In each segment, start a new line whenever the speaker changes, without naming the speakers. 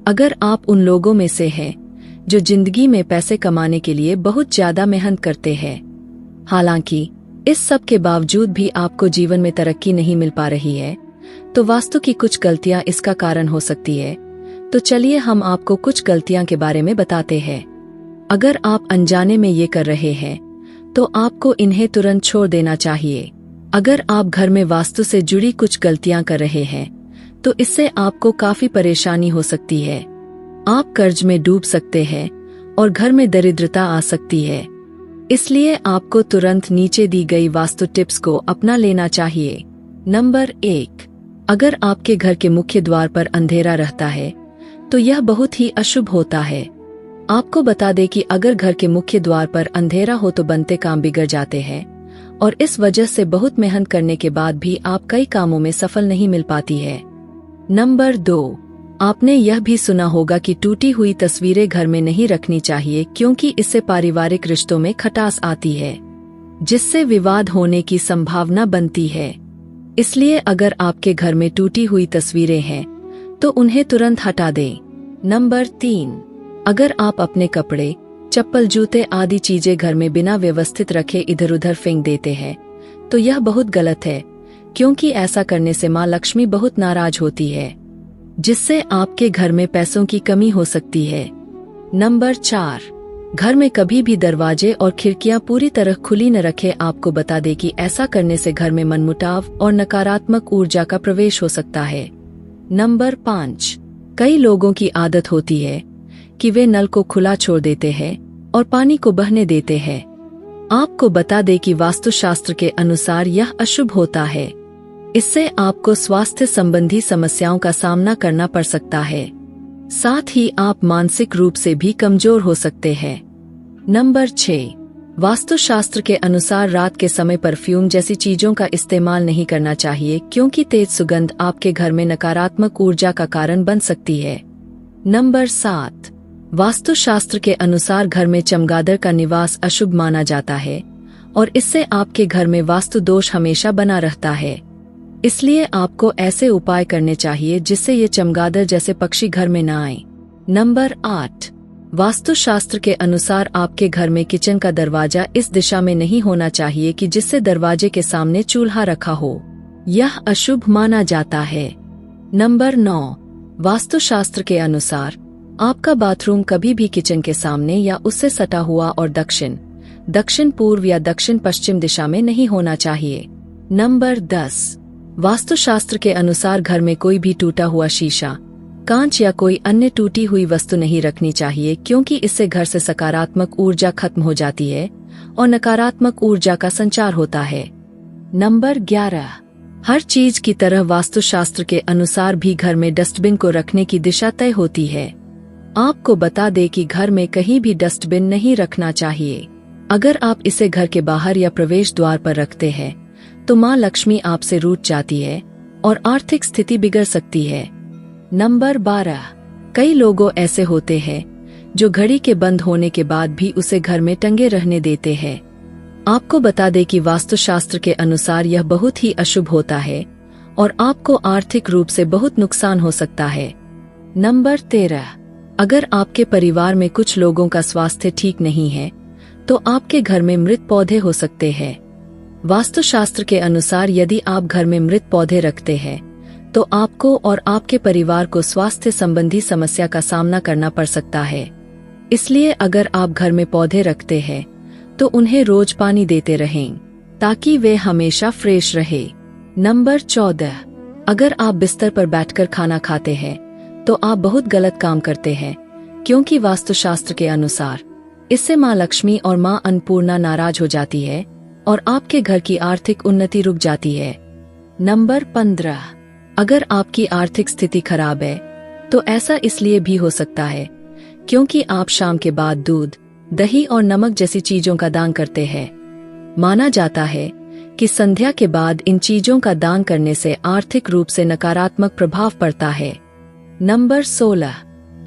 अगर आप उन लोगों में से हैं जो जिंदगी में पैसे कमाने के लिए बहुत ज्यादा मेहनत करते हैं, हालांकि इस सब के बावजूद भी आपको जीवन में तरक्की नहीं मिल पा रही है, तो वास्तु की कुछ गलतियां इसका कारण हो सकती है। तो चलिए हम आपको कुछ गलतियां के बारे में बताते हैं। अगर आप अनजाने में ये कर रहे हैं तो आपको इन्हें तुरंत छोड़ देना चाहिए। अगर आप घर में वास्तु से जुड़ी कुछ गलतियां कर रहे हैं तो इससे आपको काफी परेशानी हो सकती है। आप कर्ज में डूब सकते हैं और घर में दरिद्रता आ सकती है। इसलिए आपको तुरंत नीचे दी गई वास्तु टिप्स को अपना लेना चाहिए। नंबर 1, अगर आपके घर के मुख्य द्वार पर अंधेरा रहता है तो यह बहुत ही अशुभ होता है। आपको बता दें कि अगर घर के मुख्य द्वार पर अंधेरा हो तो बनते काम बिगड़ जाते हैं और इस वजह से बहुत मेहनत करने के बाद भी आप कई कामों में सफल नहीं मिल पाती है। नंबर 2, आपने यह भी सुना होगा कि टूटी हुई तस्वीरें घर में नहीं रखनी चाहिए, क्योंकि इससे पारिवारिक रिश्तों में खटास आती है, जिससे विवाद होने की संभावना बनती है। इसलिए अगर आपके घर में टूटी हुई तस्वीरें हैं तो उन्हें तुरंत हटा दें। नंबर 3, अगर आप अपने कपड़े, चप्पल, जूते आदि चीजें घर में बिना व्यवस्थित रखे इधर उधर फेंक देते हैं तो यह बहुत गलत है, क्योंकि ऐसा करने से माँ लक्ष्मी बहुत नाराज होती है, जिससे आपके घर में पैसों की कमी हो सकती है। नंबर 4, घर में कभी भी दरवाजे और खिड़कियां पूरी तरह खुली न रखें। आपको बता दें कि ऐसा करने से घर में मनमुटाव और नकारात्मक ऊर्जा का प्रवेश हो सकता है। नंबर 5, कई लोगों की आदत होती है कि वे नल को खुला छोड़ देते हैं और पानी को बहने देते हैं। आपको बता दें कि वास्तुशास्त्र के अनुसार यह अशुभ होता है। इससे आपको स्वास्थ्य संबंधी समस्याओं का सामना करना पड़ सकता है। साथ ही आप मानसिक रूप से भी कमजोर हो सकते हैं। नंबर 6, वास्तुशास्त्र के अनुसार रात के समय परफ्यूम जैसी चीजों का इस्तेमाल नहीं करना चाहिए, क्योंकि तेज सुगंध आपके घर में नकारात्मक ऊर्जा का कारण बन सकती है। नंबर 7, वास्तुशास्त्र के अनुसार घर में चमगादड़ का निवास अशुभ माना जाता है और इससे आपके घर में वास्तु दोष हमेशा बना रहता है। इसलिए आपको ऐसे उपाय करने चाहिए जिससे ये चमगादड़ जैसे पक्षी घर में न आए। नंबर 8, वास्तुशास्त्र के अनुसार आपके घर में किचन का दरवाजा इस दिशा में नहीं होना चाहिए कि जिससे दरवाजे के सामने चूल्हा रखा हो, यह अशुभ माना जाता है। नंबर 9, वास्तुशास्त्र के अनुसार आपका बाथरूम कभी भी किचन के सामने या उससे सटा हुआ और दक्षिण पूर्व या दक्षिण पश्चिम दिशा में नहीं होना चाहिए। नंबर 10, वास्तुशास्त्र के अनुसार घर में कोई भी टूटा हुआ शीशा, कांच या कोई अन्य टूटी हुई वस्तु नहीं रखनी चाहिए, क्योंकि इससे घर से सकारात्मक ऊर्जा खत्म हो जाती है और नकारात्मक ऊर्जा का संचार होता है। नंबर 11, हर चीज की तरह वास्तुशास्त्र के अनुसार भी घर में डस्टबिन को रखने की दिशा तय होती है। आपको बता दें कि घर में कहीं भी डस्टबिन नहीं रखना चाहिए। अगर आप इसे घर के बाहर या प्रवेश द्वार पर रखते हैं तो माँ लक्ष्मी आपसे रूठ जाती है और आर्थिक स्थिति बिगड़ सकती है। नंबर 12, कई लोगों ऐसे होते हैं जो घड़ी के बंद होने के बाद भी उसे घर में टंगे रहने देते हैं। आपको बता दें कि वास्तुशास्त्र के अनुसार यह बहुत ही अशुभ होता है और आपको आर्थिक रूप से बहुत नुकसान हो सकता है। नंबर 13, अगर आपके परिवार में कुछ लोगों का स्वास्थ्य ठीक नहीं है तो आपके घर में मृत पौधे हो सकते हैं। वास्तुशास्त्र के अनुसार यदि आप घर में मृत पौधे रखते हैं तो आपको और आपके परिवार को स्वास्थ्य संबंधी समस्या का सामना करना पड़ सकता है। इसलिए अगर आप घर में पौधे रखते हैं तो उन्हें रोज पानी देते रहें ताकि वे हमेशा फ्रेश रहे। नंबर 14, अगर आप बिस्तर पर बैठकर खाना खाते हैं तो आप बहुत गलत काम करते हैं, क्योंकि वास्तुशास्त्र के अनुसार इससे माँ लक्ष्मी और माँ अन्नपूर्णा नाराज हो जाती है और आपके घर की आर्थिक उन्नति रुक जाती है। नंबर 15, अगर आपकी आर्थिक स्थिति खराब है तो ऐसा इसलिए भी हो सकता है क्योंकि आप शाम के बाद दूध, दही और नमक जैसी चीजों का दान करते हैं। माना जाता है कि संध्या के बाद इन चीजों का दान करने से आर्थिक रूप से नकारात्मक प्रभाव पड़ता है। नंबर 16,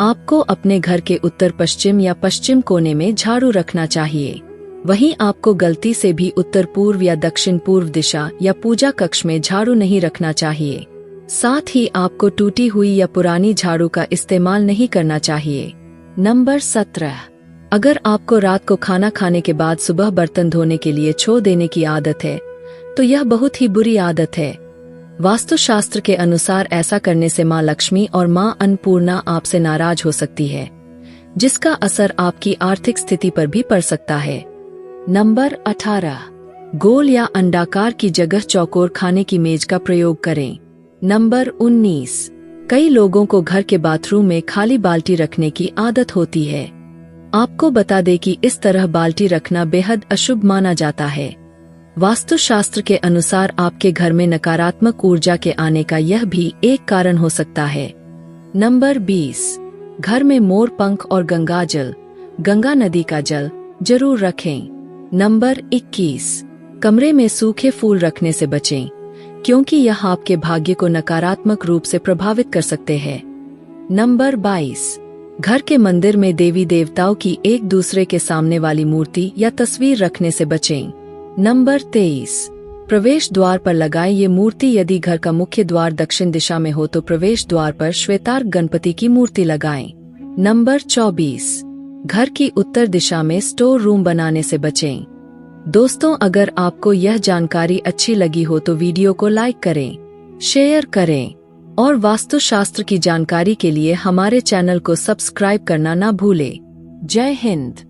आपको अपने घर के उत्तर पश्चिम या पश्चिम कोने में झाड़ू रखना चाहिए। वहीं आपको गलती से भी उत्तर पूर्व या दक्षिण पूर्व दिशा या पूजा कक्ष में झाड़ू नहीं रखना चाहिए। साथ ही आपको टूटी हुई या पुरानी झाड़ू का इस्तेमाल नहीं करना चाहिए। नंबर 17, अगर आपको रात को खाना खाने के बाद सुबह बर्तन धोने के लिए छोड़ देने की आदत है तो यह बहुत ही बुरी आदत है। वास्तुशास्त्र के अनुसार ऐसा करने से माँ लक्ष्मी और माँ अन्नपूर्णा आपसे नाराज हो सकती है, जिसका असर आपकी आर्थिक स्थिति पर भी पड़ सकता है। नंबर 18, गोल या अंडाकार की जगह चौकोर खाने की मेज का प्रयोग करें। नंबर 19, कई लोगों को घर के बाथरूम में खाली बाल्टी रखने की आदत होती है। आपको बता दें कि इस तरह बाल्टी रखना बेहद अशुभ माना जाता है। वास्तुशास्त्र के अनुसार आपके घर में नकारात्मक ऊर्जा के आने का यह भी एक कारण हो सकता है। नंबर 20, घर में मोर पंख और गंगा नदी का जल जरूर रखें। नंबर 21, कमरे में सूखे फूल रखने से बचें, क्योंकि यह आपके भाग्य को नकारात्मक रूप से प्रभावित कर सकते हैं। नंबर 22, घर के मंदिर में देवी देवताओं की एक दूसरे के सामने वाली मूर्ति या तस्वीर रखने से बचें। नंबर 23, प्रवेश द्वार पर लगाएं ये मूर्ति। यदि घर का मुख्य द्वार दक्षिण दिशा में हो तो प्रवेश द्वार पर श्वेतार्क गणपति की मूर्ति लगाएं। नंबर 24, घर की उत्तर दिशा में स्टोर रूम बनाने से बचें। दोस्तों, अगर आपको यह जानकारी अच्छी लगी हो तो वीडियो को लाइक करें, शेयर करें और वास्तुशास्त्र की जानकारी के लिए हमारे चैनल को सब्सक्राइब करना ना भूलें। जय हिंद।